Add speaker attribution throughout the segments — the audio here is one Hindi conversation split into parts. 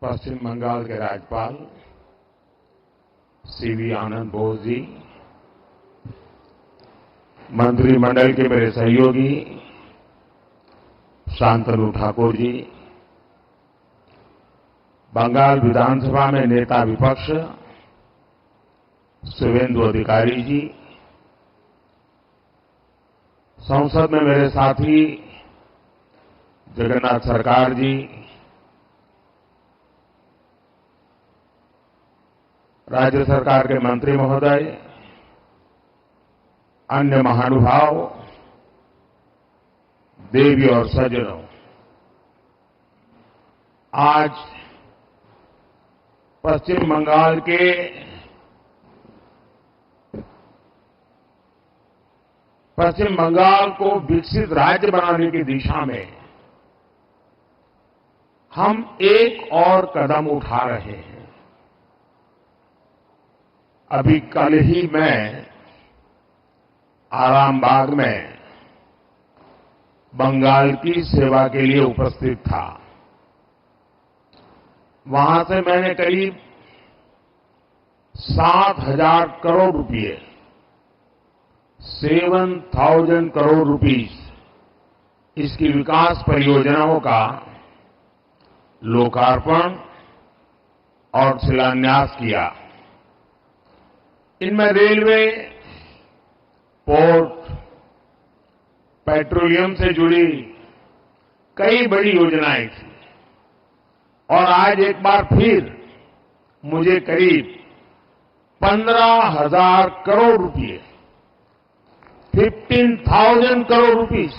Speaker 1: पश्चिम बंगाल के राज्यपाल सीवी आनंद बोस जी, मंत्रिमंडल के मेरे सहयोगी शांतनु ठाकुर जी, बंगाल विधानसभा में नेता विपक्ष शुभेंदु अधिकारी जी, संसद में मेरे साथी जगन्नाथ सरकार जी, राज्य सरकार के मंत्री महोदय, अन्य महानुभाव, देवी और सज्जनों, आज पश्चिम बंगाल को विकसित राज्य बनाने की दिशा में हम एक और कदम उठा रहे हैं। अभी कल ही मैं आरामबाग में बंगाल की सेवा के लिए उपस्थित था। वहां से मैंने करीब 7,000 करोड़ रुपए, 7,000 करोड़ रुपीस इसकी विकास परियोजनाओं का लोकार्पण और शिलान्यास किया। इनमें रेलवे, पोर्ट, पेट्रोलियम से जुड़ी कई बड़ी योजनाएं थी और आज एक बार फिर मुझे करीब 15,000 करोड़ रुपए, 15,000 करोड़ रुपीस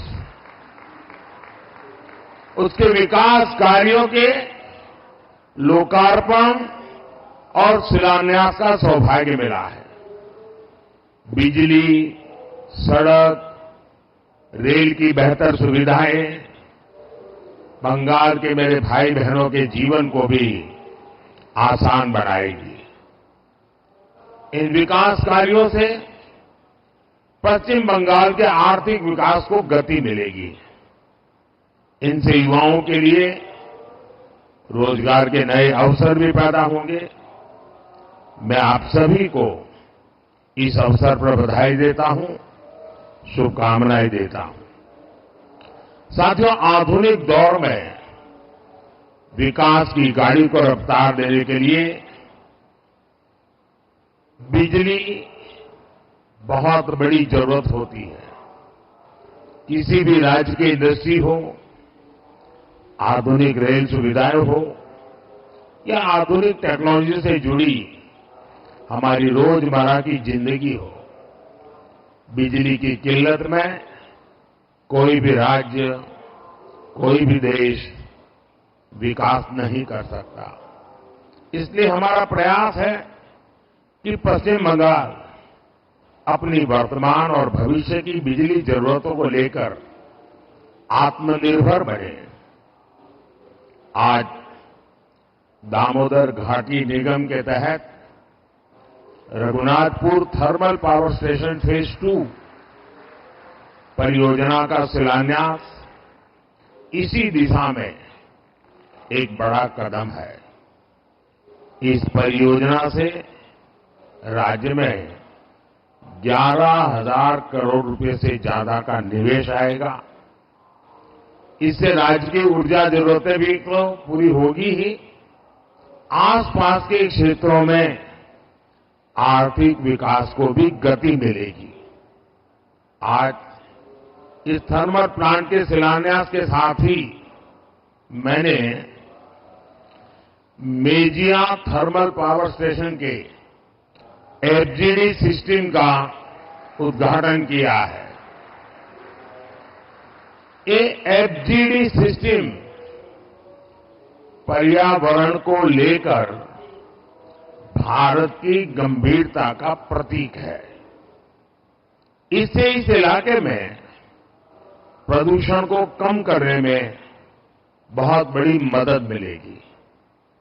Speaker 1: उसके विकास कार्यों के लोकार्पण और शिलान्यास का सौभाग्य मिला है। बिजली, सड़क, रेल की बेहतर सुविधाएं बंगाल के मेरे भाई बहनों के जीवन को भी आसान बनाएगी। इन विकास कार्यों से पश्चिम बंगाल के आर्थिक विकास को गति मिलेगी। इनसे युवाओं के लिए रोजगार के नए अवसर भी पैदा होंगे। मैं आप सभी को इस अवसर पर बधाई देता हूं, शुभकामनाएं देता हूं। साथियों, आधुनिक दौर में विकास की गाड़ी को रफ्तार देने के लिए बिजली बहुत बड़ी जरूरत होती है। किसी भी राज्य की इंडस्ट्री हो, आधुनिक रेल सुविधाएं हो या आधुनिक टेक्नोलॉजी से जुड़ी हमारी रोजमर्रा की जिंदगी हो, बिजली की किल्लत में कोई भी राज्य, कोई भी देश विकास नहीं कर सकता। इसलिए हमारा प्रयास है कि पश्चिम बंगाल अपनी वर्तमान और भविष्य की बिजली जरूरतों को लेकर आत्मनिर्भर बने। आज दामोदर घाटी निगम के तहत Raghunathpur thermal power station phase 2 परियोजना का शिलान्यास इसी दिशा में एक बड़ा कदम है। इस परियोजना से राज्य में 11,000 करोड़ रुपए से ज्यादा का निवेश आएगा। इससे राज्य की ऊर्जा जरूरतें भी तो पूरी होगी ही, आसपास के क्षेत्रों में आर्थिक विकास को भी गति मिलेगी। आज इस थर्मल प्लांट के शिलान्यास के साथ ही मैंने मेजिया थर्मल पावर स्टेशन के एफजीडी सिस्टम का उद्घाटन किया है। ये एफजीडी सिस्टम पर्यावरण को लेकर भारत की गंभीरता का प्रतीक है। इससे इस इलाके में प्रदूषण को कम करने में बहुत बड़ी मदद मिलेगी।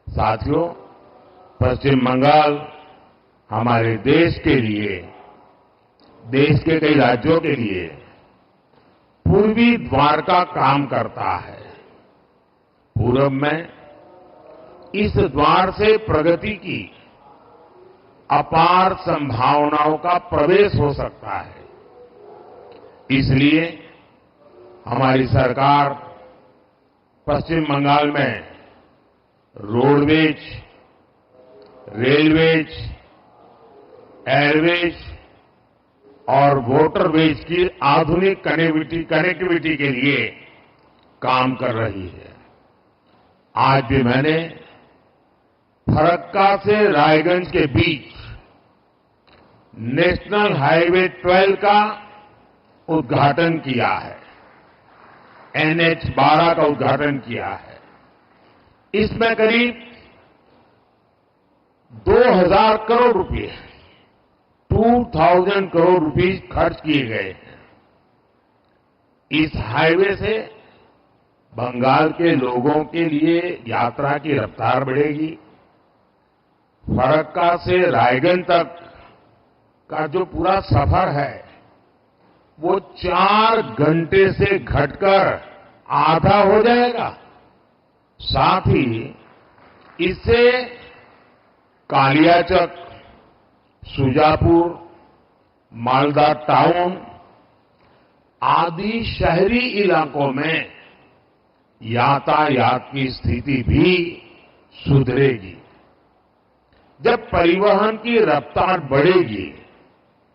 Speaker 1: साथियों, पश्चिम बंगाल हमारे देश के लिए, देश के कई राज्यों के लिए पूर्वी द्वार का काम करता है। पूरब में इस द्वार से प्रगति की अपार संभावनाओं का प्रवेश हो सकता है। इसलिए हमारी सरकार पश्चिम बंगाल में रोडवेज, रेलवेज, एयरवेज और वाटरवेज की आधुनिक कनेक्टिविटी के लिए काम कर रही है। आज भी मैंने फरक्का से रायगंज के बीच नेशनल हाईवे 12 का उद्घाटन किया है, NH-12 का उद्घाटन किया है। इसमें करीब 2000 करोड़ रुपए 2000 करोड़ रुपए खर्च किए गए हैं। इस हाईवे से बंगाल के लोगों के लिए यात्रा की रफ्तार बढ़ेगी। फरक्का से रायगंज तक का जो पूरा सफर है वो 4 घंटे से घटकर आधा हो जाएगा। साथ ही इससे कालियाचक, सुजापुर, मालदा टाउन आदि शहरी इलाकों में यातायात की स्थिति भी सुधरेगी। जब परिवहन की रफ्तार बढ़ेगी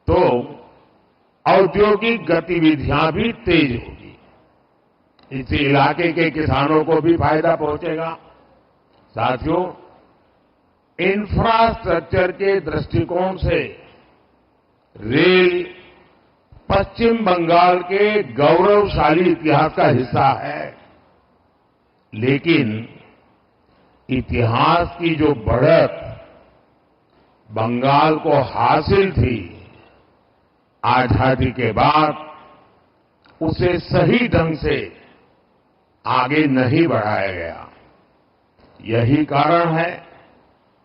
Speaker 1: तो औद्योगिक गतिविधियां भी तेज होगी। इस इलाके के किसानों को भी फायदा पहुंचेगा। साथियों, इंफ्रास्ट्रक्चर के दृष्टिकोण से रेल पश्चिम बंगाल के गौरवशाली इतिहास का हिस्सा है, लेकिन इतिहास की जो बढ़त बंगाल को हासिल थी, आजादी के बाद उसे सही ढंग से आगे नहीं बढ़ाया गया। यही कारण है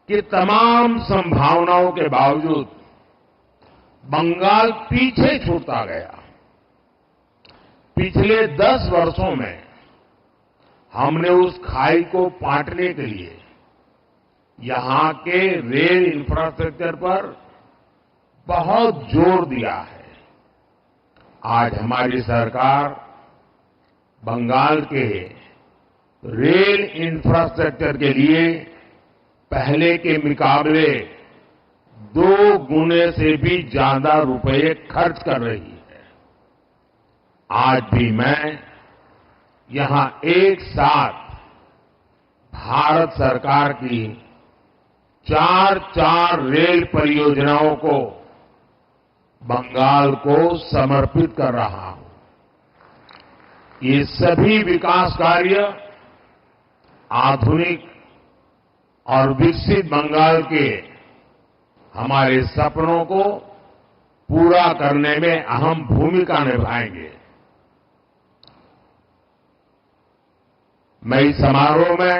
Speaker 1: कि तमाम संभावनाओं के बावजूद बंगाल पीछे छूटता गया। पिछले 10 वर्षों में हमने उस खाई को पाटने के लिए यहां के रेल इंफ्रास्ट्रक्चर पर बहुत जोर दिया है। आज हमारी सरकार बंगाल के रेल इंफ्रास्ट्रक्चर के लिए पहले के मुकाबले 2 गुने से भी ज्यादा रुपए खर्च कर रही है। आज भी मैं यहां एक साथ भारत सरकार की 4 रेल परियोजनाओं को बंगाल को समर्पित कर रहा हूं। ये सभी विकास कार्य आधुनिक और विकसित बंगाल के हमारे सपनों को पूरा करने में अहम भूमिका निभाएंगे। मैं इस समारोह में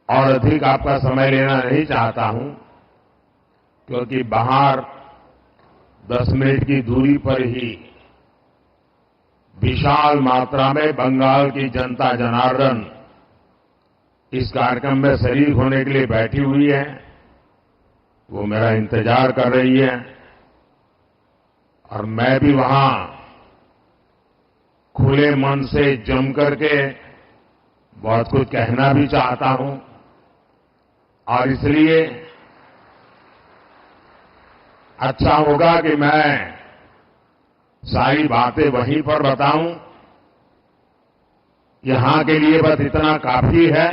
Speaker 1: और अधिक आपका समय लेना नहीं चाहता हूं, क्योंकि बाहर 10 मिनट की दूरी पर ही विशाल मात्रा में बंगाल की जनता जनार्दन इस कार्यक्रम में शरीक होने के लिए बैठी हुई है। वो मेरा इंतजार कर रही है और मैं भी वहां खुले मन से जम करके बहुत कुछ कहना भी चाहता हूं और इसलिए अच्छा होगा कि मैं सारी बातें वहीं पर बताऊं। यहां के लिए बस इतना काफी है।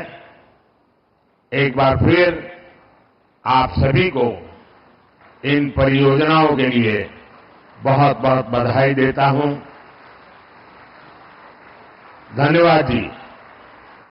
Speaker 1: एक बार फिर आप सभी को इन परियोजनाओं के लिए बहुत बहुत बधाई देता हूं। धन्यवाद जी।